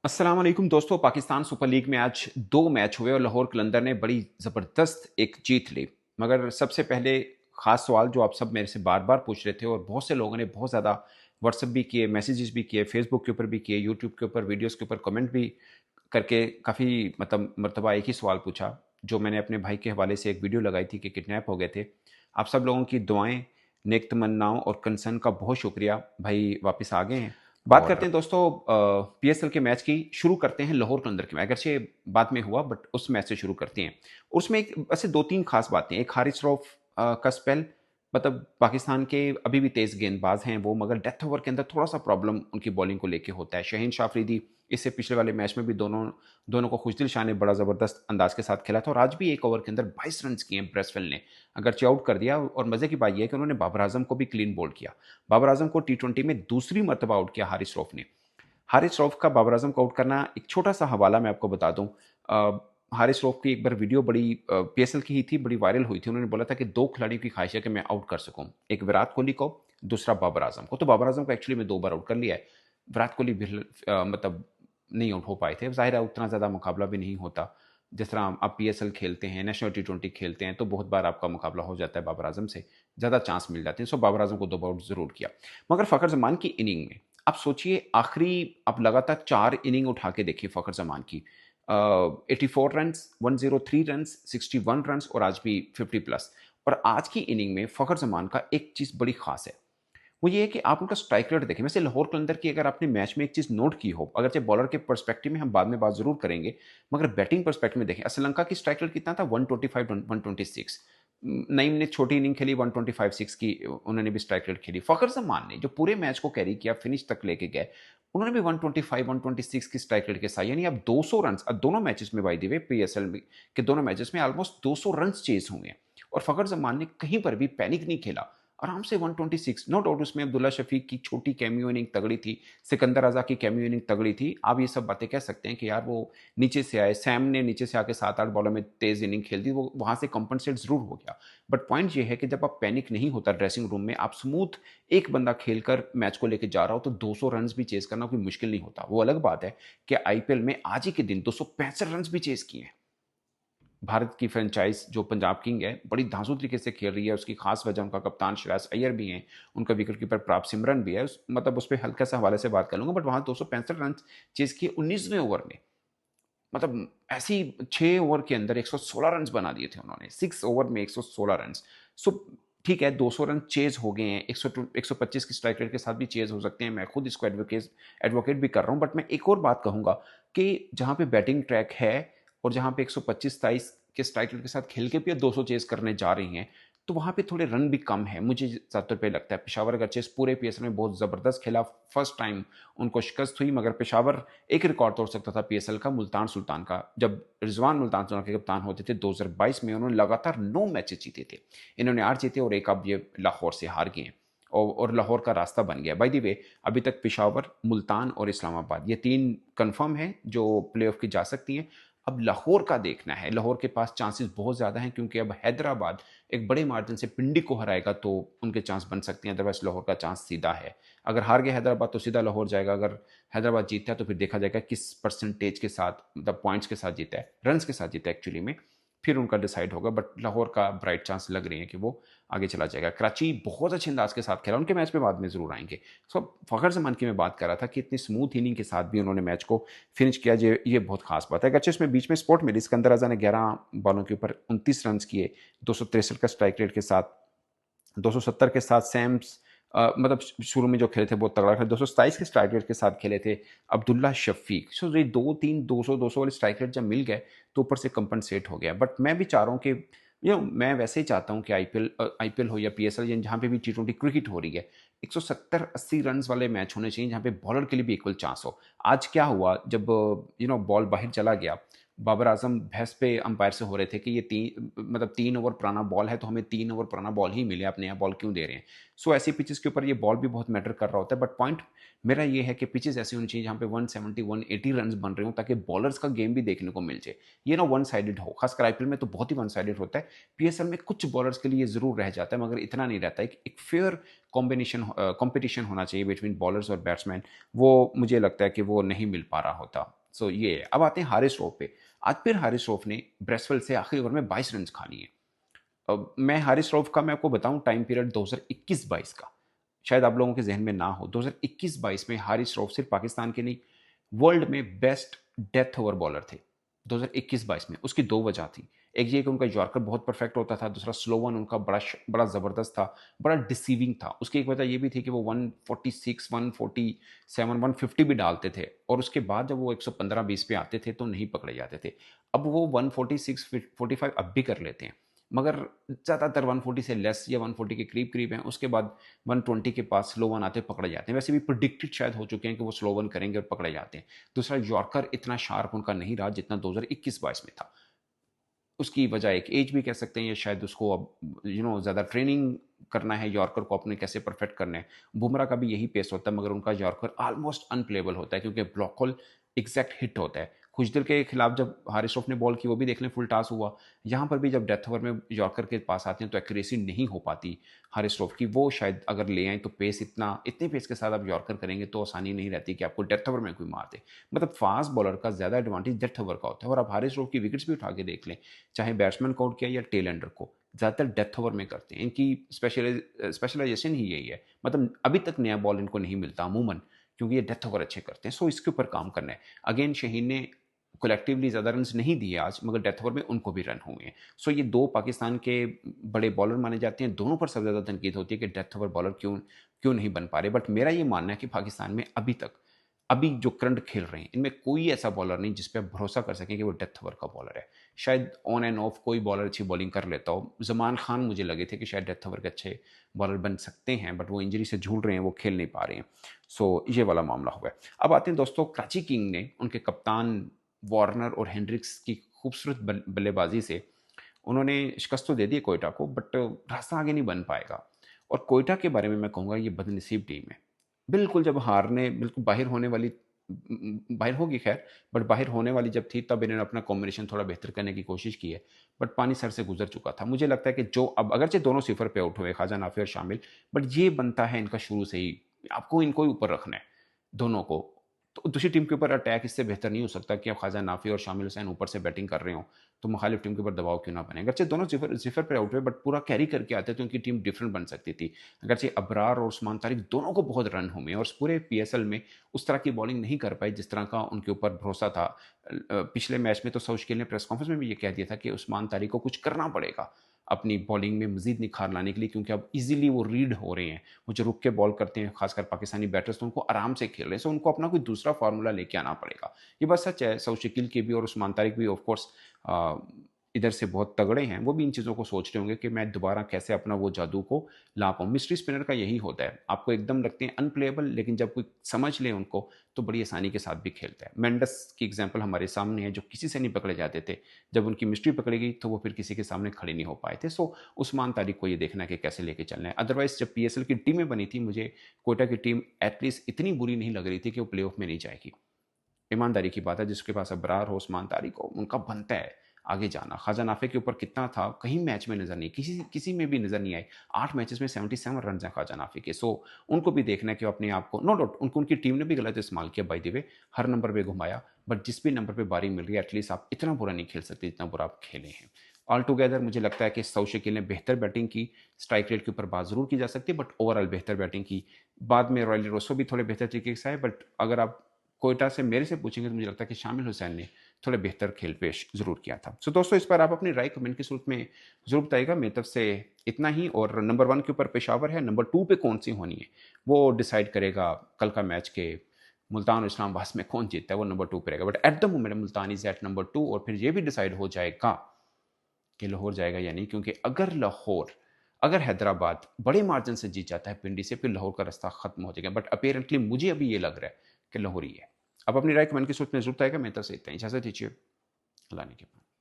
अस्सलाम वालेकुम दोस्तों। पाकिस्तान सुपर लीग में आज 2 मैच हुए और लाहौर कलंदर ने बड़ी ज़बरदस्त एक जीत ली। मगर सबसे पहले ख़ास सवाल जो आप सब मेरे से बार-बार पूछ रहे थे और बहुत से लोगों ने बहुत ज़्यादा व्हाट्सएप भी किए, मैसेजेस भी किए, फेसबुक के ऊपर भी किए, यूट्यूब के ऊपर वीडियोज़ के ऊपर कमेंट भी करके काफ़ी मतलब मर्तबा एक ही सवाल पूछा, जो मैंने अपने भाई के हवाले से एक वीडियो लगाई थी कि किडनैप हो गए थे। आप सब लोगों की दुआएँ, नेक तमन्नाओं और कंसर्न का बहुत शुक्रिया। भाई वापस आ गए हैं। बात और करते हैं दोस्तों पीएसएल के मैच की। शुरू करते हैं लाहौर कलंदर के मैच, अगरचे बाद में हुआ बट उस मैच से शुरू करते हैं। उसमें एक ऐसे 2-3 खास बातें। एक हारिस रऊफ का स्पेल, मतलब पाकिस्तान के अभी भी तेज़ गेंदबाज हैं वो, मगर डेथ ओवर के अंदर थोड़ा-सा प्रॉब्लम उनकी बॉलिंग को लेके होता है। शाहीन शाह अफरीदी इससे पिछले वाले मैच में भी दोनों दोनों को खुशदिल शाह ने बड़ा ज़बरदस्त अंदाज के साथ खेला था और आज भी 1 ओवर के अंदर 22 रन्स किए हैं ब्रेसवेल ने, अगरचे आउट कर दिया। और मज़े की बात ये है कि उन्होंने बाबर आज़म को भी क्लीन बोल्ड किया। बाबर आज़म को टी20 में दूसरी मर्तबा आउट किया हारिस रऊफ ने। हारिस रऊफ का बाबर आज़म को आउट करना, एक छोटा-सा हवाला मैं आपको बता दूँ। हारिस रऊफ की एक बार वीडियो बड़ी पीएसएल की ही थी, बड़ी वायरल हुई थी। उन्होंने बोला था कि 2 खिलाड़ियों की ख़्वाहिश है कि मैं आउट कर सकूँ। एक विराट कोहली को, दूसरा बाबर आज़म को। तो बाबर आज़म को एक्चुअली में 2 बार आउट कर लिया है। विराट कोहली भी मतलब नहीं आउट हो पाए थे। ज़ाहिर है उतना ज़्यादा मुकाबला भी नहीं होता। जिस तरह आप पीएसएल खेलते हैं, नेशनल टी20 खेलते हैं, तो बहुत बार आपका मुकाबला हो जाता है बाबर आज़म से। ज़्यादा चांस मिल जाते हैं। सो बाबर आज़म को 2 बार आउट ज़रूर किया। मगर फ़खर ज़मान की इनिंग में आप सोचिए, आखिरी आप लगातार 4 इनिंग उठा के देखिए फ़खर ज़मान की। 84 रन्स, 103 रन्स, 61 रन्स और आज भी 50 प्लस। और आज की इनिंग में फ़खर ज़मान का एक चीज़ बड़ी ख़ास है। वो ये है कि आप उनका स्ट्राइक रेट देखें। वैसे लाहौर कलंदर की अगर आपने मैच में एक चीज़ नोट की हो, अगरचे बॉलर के पर्सपेक्टिव में हम बाद में बात ज़रूर करेंगे, मगर बैटिंग पर्सपेक्टिव में देखें, श्रीलंका की स्ट्राइक रेट कितना था? 125 126। नईम ने छोटी इनिंग खेली, 125-6 की उन्होंने भी स्ट्राइक रेट खेली। फ़खर ज़मान ने जो पूरे मैच को कैरी किया, फिनिश तक लेके गए, उन्होंने भी 125 126 की स्ट्राइक रेट के साथ, यानी अब 200 रन्स दोनों मैचेस में, बाय द वे पीएसएल में के दोनों मैचेस में ऑलमोस्ट 200 रन्स चेज़ हुए हैं। और फ़खर ज़मान ने कहीं पर भी पैनिक नहीं खेला। आराम से 126, नो डाउट उसमें अब्दुल्ला शफीक की छोटी कैमियो इनिंग तगड़ी थी, सिकंदर रज़ा की कैमियो इनिंग तगड़ी थी। आप ये सब बातें कह सकते हैं कि यार वो नीचे से आए, सैम ने नीचे से आके 7-8 बॉलों में तेज़ इनिंग खेल दी, वो वहाँ से कम्पेंसेट ज़रूर हो गया। बट पॉइंट ये है कि जब आप पैनिक नहीं होता ड्रेसिंग रूम में, आप स्मूथ एक बंदा खेलकर मैच को लेके जा रहा हो, तो 200 रन्स भी चेज़ करना कोई मुश्किल नहीं होता। वो अलग बात है कि आईपीएल में आज ही के दिन 265 रन्स भी चेज़ किए हैं। भारत की फ्रेंचाइज जो पंजाब किंग है, बड़ी धांसू तरीके से खेल रही है। उसकी खास वजह उनका कप्तान श्रेयस अय्यर भी हैं, उनका विकेट कीपर प्राप सिमरन भी है। मतलब उस पर हल्का सा हवाले से बात कर लूंगा, बट वहां 265 रन चेज किए 19वें ओवर में। मतलब ऐसी 6 ओवर के अंदर 116 रन बना दिए थे उन्होंने, 6 ओवर में 116 रन। सो ठीक है, 200 रन चेज हो गए हैं, 125 की स्ट्राइक रेट के साथ भी चेज हो सकते हैं। मैं खुद इसको एडवोकेट भी कर रहा हूं। बट मैं एक और बात कहूंगा कि जहां पे बैटिंग ट्रैक है और जहां पे 125-27 के स्ट्राइक रेट के साथ खेल के भी 200 चेज करने जा रही हैं, तो वहाँ पे थोड़े रन भी कम है, मुझे ज़्यादातर पे लगता है। पेशावर अगरचे इस पूरे पीएसएल में बहुत ज़बरदस्त खेला, फर्स्ट टाइम उनको शिकस्त हुई, मगर पेशावर एक रिकॉर्ड तोड़ सकता था पीएसएल का, मुल्तान सुल्तान का। जब रिजवान मुल्तान सुल्तान के कप्तान होते थे 2022 में, उन्होंने लगातार 9 मैचेस जीते थे। इन्होंने 8 जीते और एक अब ये लाहौर से हार गए हैं। और लाहौर का रास्ता बन गया। बाय द वे, अभी तक पेशावर, मुल्तान और इस्लामाबाद, ये 3 कंफर्म है जो प्लेऑफ की जा सकती हैं। अब लाहौर का देखना है। लाहौर के पास चांसेस बहुत ज़्यादा हैं, क्योंकि अब हैदराबाद एक बड़े मार्जिन से पिंडी को हराएगा तो उनके चांस बन सकते हैं। अदरवाइज लाहौर का चांस सीधा है। अगर हार गया हैदराबाद तो सीधा लाहौर जाएगा। अगर हैदराबाद जीतता है तो फिर देखा जाएगा किस परसेंटेज के साथ, मतलब पॉइंट्स के साथ जीता है, रन्स के साथ जीता है एक्चुअली में, फिर उनका डिसाइड होगा। बट लाहौर का ब्राइट चांस लग रही है कि वो आगे चला जाएगा। कराची बहुत अच्छे अंदाज के साथ खेला, उनके मैच में बाद में ज़रूर आएंगे। सो फ़खर ज़मान की मैं बात कर रहा था कि इतनी स्मूथ इनिंग के साथ भी उन्होंने मैच को फिनिश किया। ये बहुत खास बात है। अच्छा, इसमें बीच में स्पोर्ट मिली। सिकंदर रज़ा ने 11 बॉलों के ऊपर 29 रन किए, 263 का स्ट्राइक रेट के साथ। 270 के साथ सैम्स, मतलब शुरू में जो खेले थे बहुत तगड़ा खेले। 227 के स्ट्राइक रेट के साथ खेले थे अब्दुल्ला शफीक। सो ये 2-3 200 वाले स्ट्राइक रेट जब मिल गए तो ऊपर से कंपनसेट हो गया। बट मैं भी चाह रहा हूँ कि मैं वैसे ही चाहता हूँ कि आईपीएल हो या पीएसएल, या जहाँ पे भी टी20 क्रिकेट हो रही है, 170-80 रन वाले मैच होने चाहिए, जहाँ पे बॉलर के लिए भी इक्वल चांस हो। आज क्या हुआ, जब बॉल बाहर चला गया, बाबर आजम बहस पे अंपायर से हो रहे थे कि ये 3 ओवर पुराना बॉल है तो हमें 3 ओवर पुराना बॉल ही मिले, आप नया बॉल क्यों दे रहे हैं। सो ऐसी पिचेस के ऊपर ये बॉल भी बहुत मैटर कर रहा होता है, बट पॉइंट मेरा ये है कि पिचेस ऐसी होनी चाहिए जहाँ पे 170 180 रन बन रहे हो, ताकि बॉलर्स का गेम भी देखने को मिल जाए, ये ना वन साइडेड हो। खासकर आईपीएल में तो बहुत ही वन साइडेड होता है, पीएसएल में कुछ बॉलर्स के लिए ये जरूर रह जाता है, मगर इतना नहीं रहता। एक फेयर कॉम्बिनेशन कंपटीशन होना चाहिए बिटवीन बॉलर्स और बैट्समैन, वो मुझे लगता है कि वो नहीं मिल पा रहा होता। सो ये है। अब आते हैं हारिस रऊफ पे। आज फिर हारिस रऊफ ने ब्रेसवेल से आखिरी ओवर में 22 रन खा लिए। अब मैं हारिस रऊफ का मैं आपको बताऊं टाइम पीरियड 2021-22 का, शायद आप लोगों के जहन में ना हो। 2021-22 में हारिस रऊफ सिर्फ पाकिस्तान के नहीं, वर्ल्ड में बेस्ट डेथ ओवर बॉलर थे 2021-22 में। उसकी दो वजह थी, एक ये कि उनका यॉर्कर बहुत परफेक्ट होता था, दूसरा स्लो वन उनका बड़ा ज़बरदस्त था, बड़ा डिसीविंग था। उसकी एक वजह ये भी थी कि वो 146 147 150 भी डालते थे, और उसके बाद जब वो 115-20 पे आते थे तो नहीं पकड़े जाते थे। अब वो 146 45 अब भी कर लेते हैं, मगर ज़्यादातर 140 से लेस या 140 के करीब करीब हैं। उसके बाद 120 के पास स्लो वन आते पकड़े जाते हैं। वैसे भी प्रिडिक्टेड शायद हो चुके हैं कि वो स्लो वन करेंगे और पकड़े जाते हैं। दूसरा, यॉर्कर इतना शार्प उनका नहीं रहा जितना 2021-22 में था। उसकी वजह एक एज भी कह सकते हैं, या शायद उसको अब ज़्यादा ट्रेनिंग करना है यॉर्कर को अपने कैसे परफेक्ट करना है। बुमराह का भी यही पेस होता है, मगर उनका यॉर्कर ऑलमोस्ट अनप्लेबल होता है क्योंकि ब्लॉक होल एग्जैक्ट हिट होता है। खुशदिल के खिलाफ जब हारिस रऊफ ने बॉल की, वो भी देख लें फुल टॉस हुआ। यहाँ पर भी जब डेथ ओवर में यॉर्कर के पास आते हैं तो एक्यूरेसी नहीं हो पाती हारिस रऊफ की। वो शायद अगर ले आए तो पेस इतने पेस के साथ आप यॉर्कर करेंगे तो आसानी नहीं रहती कि आपको डेथ ओवर में कोई मार दे। मतलब फास्ट बॉलर का ज़्यादा एडवांटेज डेथ ओवर का होता है। और आप हारिस रऊफ की विकेट्स भी उठा के देख लें, चाहे बैट्समैन को आउट किया या टेल एंडर को, ज़्यादातर डेथ ओवर में करते हैं। इनकी स्पेशलाइजेशन ही यही है। मतलब अभी तक नया बॉल इनको नहीं मिलता अमूमन, क्योंकि ये डेथ ओवर अच्छे करते हैं। सो इसके ऊपर काम करना है। अगेन शहीन ने कलेक्टिवली ज़्यादा रन नहीं दिए आज, मगर डेथ ओवर में उनको भी रन हुए हैं। सो ये दो पाकिस्तान के बड़े बॉलर माने जाते हैं। दोनों पर सबसे ज़्यादा तनकीद होती है कि डेथ ओवर बॉलर क्यों क्यों नहीं बन पा रहे। बट मेरा ये मानना है कि पाकिस्तान में अभी जो करंट खेल रहे हैं, इनमें कोई ऐसा बॉलर नहीं जिस पे आप भरोसा कर सकें कि वो डेथ ओवर का बॉलर है। शायद ऑन एंड ऑफ कोई बॉलर अच्छी बॉलिंग कर लेता हो। जमान खान मुझे लगे थे कि शायद डेथ ओवर के अच्छे बॉलर बन सकते हैं, बट वो इंजरी से झूल रहे हैं, वो खेल नहीं पा रहे हैं। सो ये वाला मामला हुआ है। अब आते हैं दोस्तों, कराची किंग ने उनके कप्तान वार्नर और हेंड्रिक्स की खूबसूरत बल्लेबाजी से उन्होंने शिकस्त तो दे दी कोयटा को, बट रास्ता आगे नहीं बन पाएगा। और कोयटा के बारे में मैं कहूँगा ये बदनसीब टीम है। बिल्कुल जब हारने बिल्कुल बाहर होने वाली, बाहर होगी खैर, बट बाहर होने वाली जब थी तब इन्होंने अपना कॉम्बिनेशन थोड़ा बेहतर करने की कोशिश की है, बट पानी सर से गुजर चुका था। मुझे लगता है कि जो अब अगरचे दोनों सिफर पे आउट हुए, ख्वाजा नाफी और शामिल, बट ये बनता है इनका शुरू से ही, आपको इनको ही ऊपर रखना है दोनों को। तो दूसरी टीम के ऊपर अटैक इससे बेहतर नहीं हो सकता कि अब ख्वाजा नाफी और शामिल हुसैन ऊपर से बैटिंग कर रहे हो तो मुखालिफ टीम के ऊपर दबाव क्यों ना बने। अगरचे दोनों सिफर सिफर पर आउट हुए, बट पूरा कैरी करके आते तो उनकी टीम डिफरेंट बन सकती थी। अगरचे अबरार और उस्मान तारिक दोनों को बहुत रन हुए और पूरे पीएसएल में उस तरह की बॉलिंग नहीं कर पाई जिस तरह का उनके ऊपर भरोसा था। पिछले मैच में तो सऊशकिल ने प्रेस कॉन्फ्रेंस में भी ये कह दिया था कि उस्मान तारिक को कुछ करना पड़ेगा अपनी बॉलिंग में मजीद निखार लाने के लिए, क्योंकि अब इजीली वो रीड हो रहे हैं। वो जो रुक के बॉल करते हैं खासकर पाकिस्तानी बैटर्स, तो उनको आराम से खेल रहे हैं। सो उनको अपना कोई दूसरा फार्मूला लेके आना पड़ेगा। ये बात सच है, सऊशकिल के भी और उस्मान तारिक भी ऑफकोर्स इधर से बहुत तगड़े हैं। वो भी इन चीज़ों को सोच रहे होंगे कि मैं दोबारा कैसे अपना वो जादू को ला पाऊँ। मिस्ट्री स्पिनर का यही होता है, आपको एकदम लगते हैं अनप्लेएबल, लेकिन जब कोई समझ ले उनको तो बड़ी आसानी के साथ भी खेलता है। मेंडस की एग्जांपल हमारे सामने है, जो किसी से नहीं पकड़े जाते थे। जब उनकी मिस्ट्री पकड़ी गई तो वो फिर किसी के सामने खड़े नहीं हो पाए थे। सो उस्मान तारिक को ये देखना है कि कैसे लेके चलना है। अदरवाइज जब पीएसएल की टीमें बनी थी, मुझे कोयटा की टीम एटलीस्ट इतनी बुरी नहीं लग रही थी कि वो प्ले ऑफ में नहीं जाएगी। ईमानदारी की बात है, जिसके पास अबरार हो, उस्मान तारिक हो, उनका बनता है आगे जाना। ख्वाजा नाफे के ऊपर कितना था, कहीं मैच में नजर नहीं, किसी किसी में भी नजर नहीं आई। 8 मैचेस में 77 रन हैं ख्वाजा नाफे के। सो उनको भी देखना है कि अपने आप को, नो डाउट उनको उनकी टीम ने भी गलत इस्तेमाल किया by the way, her number पे घुमाया, बट जिस भी नंबर पे बारी मिल रही है एटलीस्ट आप इतना बुरा नहीं खेल सकते जितना बुरा आप खेले हैं। ऑल टुगेदर मुझे लगता है कि सऊशकिल ने बेहतर बैटिंग की, स्ट्राइक रेट के ऊपर बात जरूर की जा सकती है, बट ओवरऑल बेहतर बैटिंग की। बाद में रॉयल रोसो भी थोड़े बेहतर तरीके से आए, बट अगर आप कोयटा से मेरे से पूछेंगे तो मुझे लगता है कि शामिल हुसैन ने थोड़ा बेहतर खेल पेश जरूर किया था। सो दोस्तों, इस पर आप अपनी राय कमेंट के सूरत में जरूर बताइएगा। मेरी तरफ से इतना ही। और नंबर 1 के ऊपर पेशावर है, नंबर 2 पे कौन सी होनी है वो डिसाइड करेगा कल का मैच के मुल्तान और इस्लामाबाद में कौन जीतता है, वो नंबर 2 पे रहेगा। But at the moment Multan is at number 2, और फिर ये भी डिसाइड हो जाएगा कि लाहौर जाएगा या नहीं, क्योंकि अगर हैदराबाद बड़े मार्जिन से जीत जाता है पिंडी से, फिर लाहौर का रास्ता खत्म हो जाएगा। बट अपेरेंटली मुझे अभी ये लग रहा है कि लाहौर ही है। अब अपनी राय कमेंट की सूरत में जरूर आएगा। मैं तो से इतना ही, इजाजत दीजिए, अल्लाह ने के बाद।